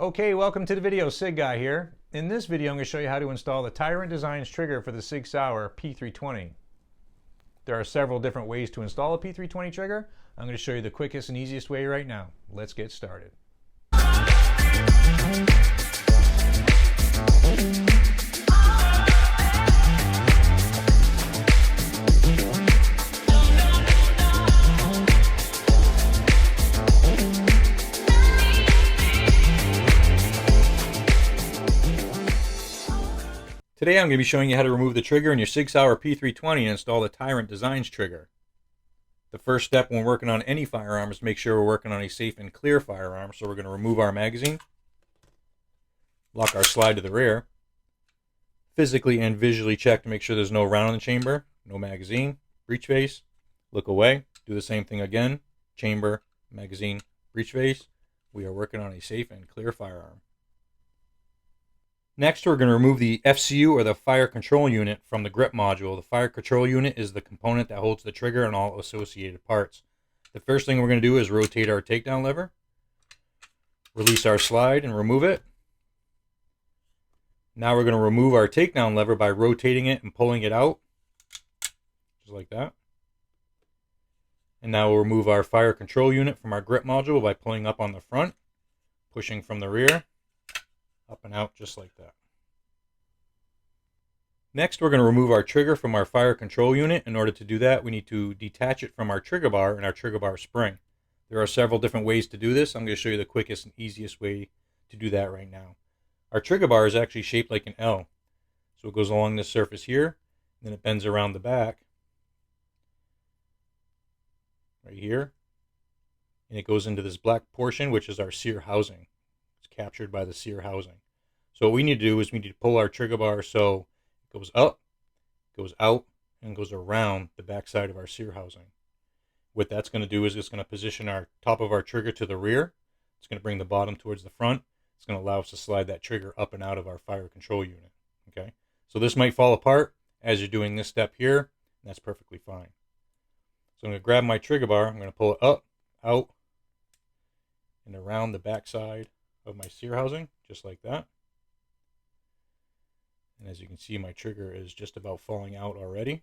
Okay, welcome to the video. SIG Guy here. In this video, I'm going to show you how to install the Tyrant Designs trigger for the SIG Sauer P320. There are several different ways to install a P320 trigger. I'm going to show you the quickest and easiest way right now. Let's get started. Today I'm going to be showing you how to remove the trigger in your SIG Sauer P320 and install the Tyrant Designs trigger. The first step when working on any firearm is to make sure we're working on a safe and clear firearm. So we're going to remove our magazine, lock our slide to the rear, physically and visually check to make sure there's no round in the chamber, no magazine, breech face, look away, do the same thing again, chamber, magazine, breech face. We are working on a safe and clear firearm. Next, we're going to remove the FCU, or the fire control unit, from the grip module. The fire control unit is the component that holds the trigger and all associated parts. The first thing we're going to do is rotate our takedown lever, release our slide and remove it. Now we're going to remove our takedown lever by rotating it and pulling it out, just like that. And now we'll remove our fire control unit from our grip module by pulling up on the front, pushing from the rear, up and out just like that. Next, we're going to remove our trigger from our fire control unit. In order to do that, we need to detach it from our trigger bar and our trigger bar spring. There are several different ways to do this. I'm going to show you the quickest and easiest way to do that right now. Our trigger bar is actually shaped like an L. So it goes along this surface here, and then it bends around the back, right here, and it goes into this black portion, which is our sear housing. Captured by the sear housing. So what we need to do is we need to pull our trigger bar so it goes up, goes out, and goes around the back side of our sear housing. What that's going to do is it's going to position our top of our trigger to the rear. It's going to bring the bottom towards the front. It's going to allow us to slide that trigger up and out of our fire control unit. Okay, so this might fall apart as you're doing this step here, and that's perfectly fine. So I'm going to grab my trigger bar. I'm going to pull it up, out, and around the back side of my sear housing, just like that. And as you can see, my trigger is just about falling out already.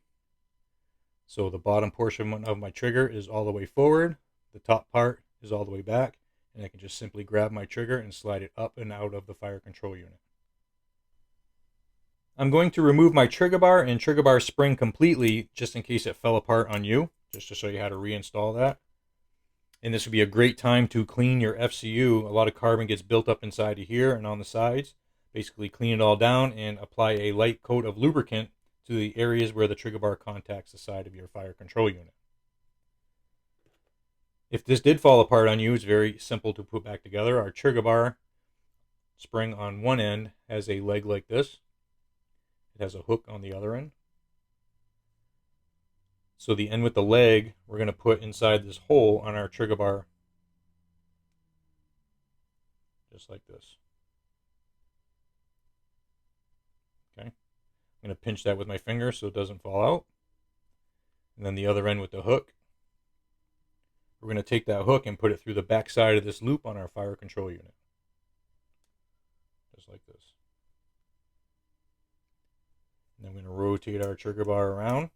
So the bottom portion of my trigger is all the way forward, the top part is all the way back, and I can just simply grab my trigger and slide it up and out of the fire control unit. I'm going to remove my trigger bar and trigger bar spring completely, just in case it fell apart on you, just to show you how to reinstall that. And this would be a great time to clean your FCU. A lot of carbon gets built up inside of here and on the sides. Basically clean it all down and apply a light coat of lubricant to the areas where the trigger bar contacts the side of your fire control unit. If this did fall apart on you, it's very simple to put back together. Our trigger bar spring on one end has a leg like this. It has a hook on the other end. So the end with the leg, we're going to put inside this hole on our trigger bar, just like this. Okay, I'm going to pinch that with my finger so it doesn't fall out. And then the other end with the hook, we're going to take that hook and put it through the back side of this loop on our fire control unit, just like this. And then we're going to rotate our trigger bar around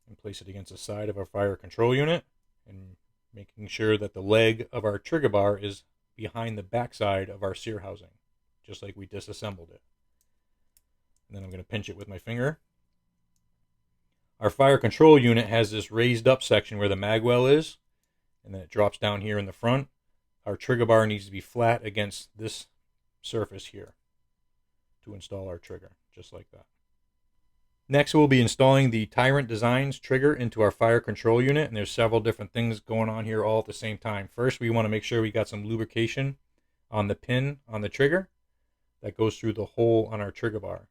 and place it against the side of our fire control unit, and making sure that the leg of our trigger bar is behind the back side of our sear housing, just like we disassembled it. And then I'm going to pinch it with my finger. Our fire control unit has this raised up section where the mag well is, and then it drops down here in the front. Our trigger bar needs to be flat against this surface here to install our trigger, just like that. Next, we'll be installing the Tyrant Designs trigger into our fire control unit, and there's several different things going on here all at the same time. First, we want to make sure we got some lubrication on the pin on the trigger that goes through the hole on our trigger bar.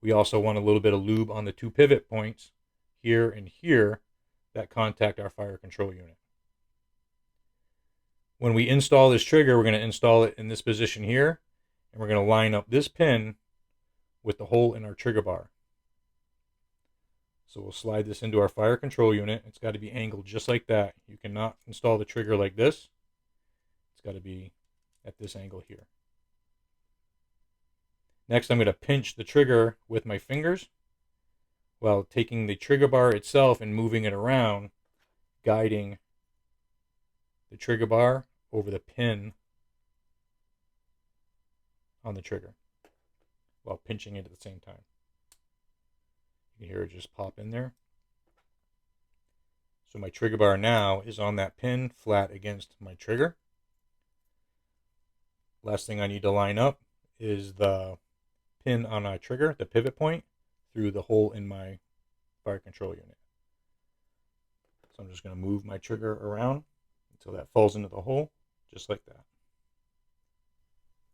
We also want a little bit of lube on the two pivot points here and here that contact our fire control unit. When we install this trigger, we're going to install it in this position here, and we're going to line up this pin with the hole in our trigger bar. So we'll slide this into our fire control unit. It's got to be angled just like that. You cannot install the trigger like this. got to be at this angle here. Next, I'm going to pinch the trigger with my fingers while taking the trigger bar itself and moving it around, guiding the trigger bar over the pin on the trigger while pinching it at the same time. You can hear it just pop in there. So my trigger bar now is on that pin flat against my trigger. Last thing I need to line up is the pin on our trigger, the pivot point, through the hole in my fire control unit. So I'm just going to move my trigger around until that falls into the hole, just like that.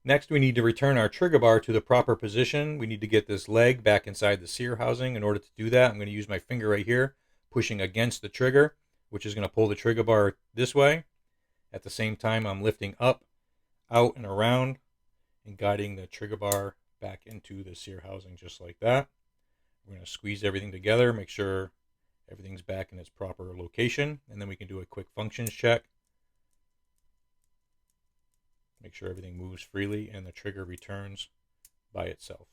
Next, we need to return our trigger bar to the proper position. We need to get this leg back inside the sear housing. In order to do that, I'm going to use my finger right here, pushing against the trigger, which is going to pull the trigger bar this way. At the same time, I'm lifting up, out, and around, and guiding the trigger bar back into the sear housing just like that. We're going to squeeze everything together, make sure everything's back in its proper location, and then we can do a quick functions check. Make sure everything moves freely and the trigger returns by itself.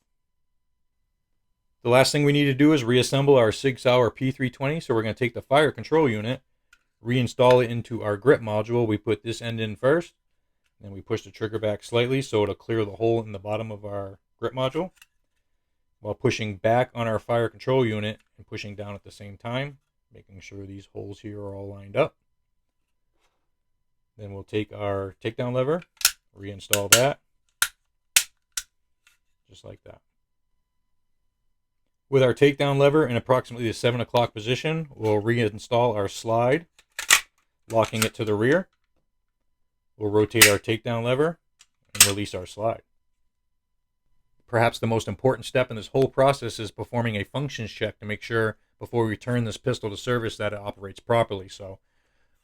The last thing we need to do is reassemble our SIG Sauer P320. So we're going to take the fire control unit, reinstall it into our grip module. We put this end in first, then we push the trigger back slightly so it'll clear the hole in the bottom of our grip module, while pushing back on our fire control unit and pushing down at the same time, making sure these holes here are all lined up. Then we'll take our takedown lever, reinstall that, just like that. With our takedown lever in approximately the 7 o'clock position, we'll reinstall our slide, locking it to the rear. We'll rotate our takedown lever and release our slide. Perhaps the most important step in this whole process is performing a functions check to make sure before we return this pistol to service that it operates properly. So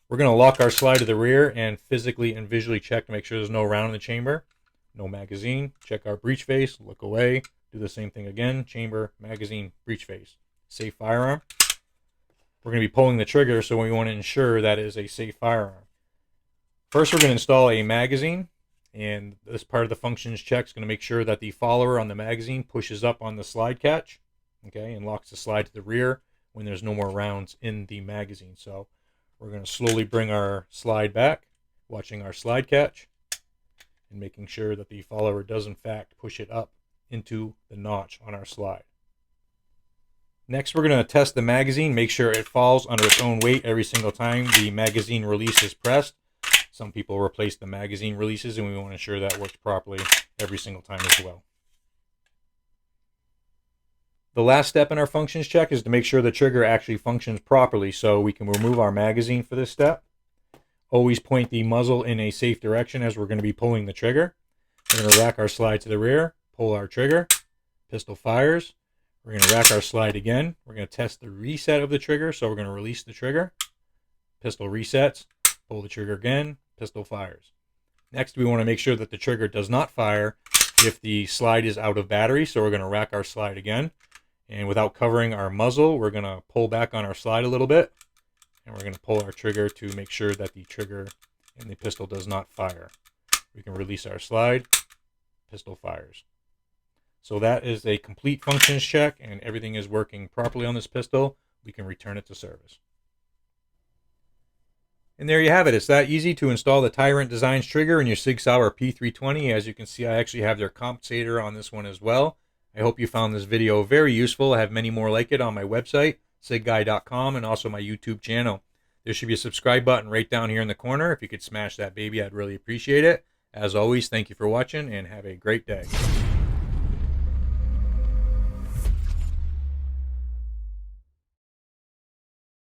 we're going to lock our slide to the rear and physically and visually check to make sure there's no round in the chamber, no magazine. Check our breech face, look away, do the same thing again, chamber, magazine, breech face. Safe firearm. We're going to be pulling the trigger, so we want to ensure that it is a safe firearm. First, we're going to install a magazine, and this part of the functions check is going to make sure that the follower on the magazine pushes up on the slide catch, okay, and locks the slide to the rear when there's no more rounds in the magazine. So we're going to slowly bring our slide back, watching our slide catch, and making sure that the follower does in fact push it up into the notch on our slide. Next, we're going to test the magazine, make sure it falls under its own weight every single time the magazine release is pressed. Some people replace the magazine releases, and we want to ensure that works properly every single time as well. The last step in our functions check is to make sure the trigger actually functions properly, so we can remove our magazine for this step. Always point the muzzle in a safe direction as we're going to be pulling the trigger. We're going to rack our slide to the rear, pull our trigger, pistol fires. We're going to rack our slide again. We're going to test the reset of the trigger, so we're going to release the trigger. Pistol resets, pull the trigger again, pistol fires. Next, we want to make sure that the trigger does not fire if the slide is out of battery, so we're going to rack our slide again. And without covering our muzzle, we're going to pull back on our slide a little bit, and we're going to pull our trigger to make sure that the trigger and the pistol does not fire. We can release our slide, pistol fires. So that is a complete functions check, and everything is working properly on this pistol. We can return it to service. And there you have it. It's that easy to install the Tyrant Designs trigger in your SIG Sauer P320. As you can see, I actually have their compensator on this one as well. I hope you found this video very useful. I have many more like it on my website, sigguy.com, and also my YouTube channel. There should be a subscribe button right down here in the corner. If you could smash that baby, I'd really appreciate it. As always, thank you for watching, and have a great day.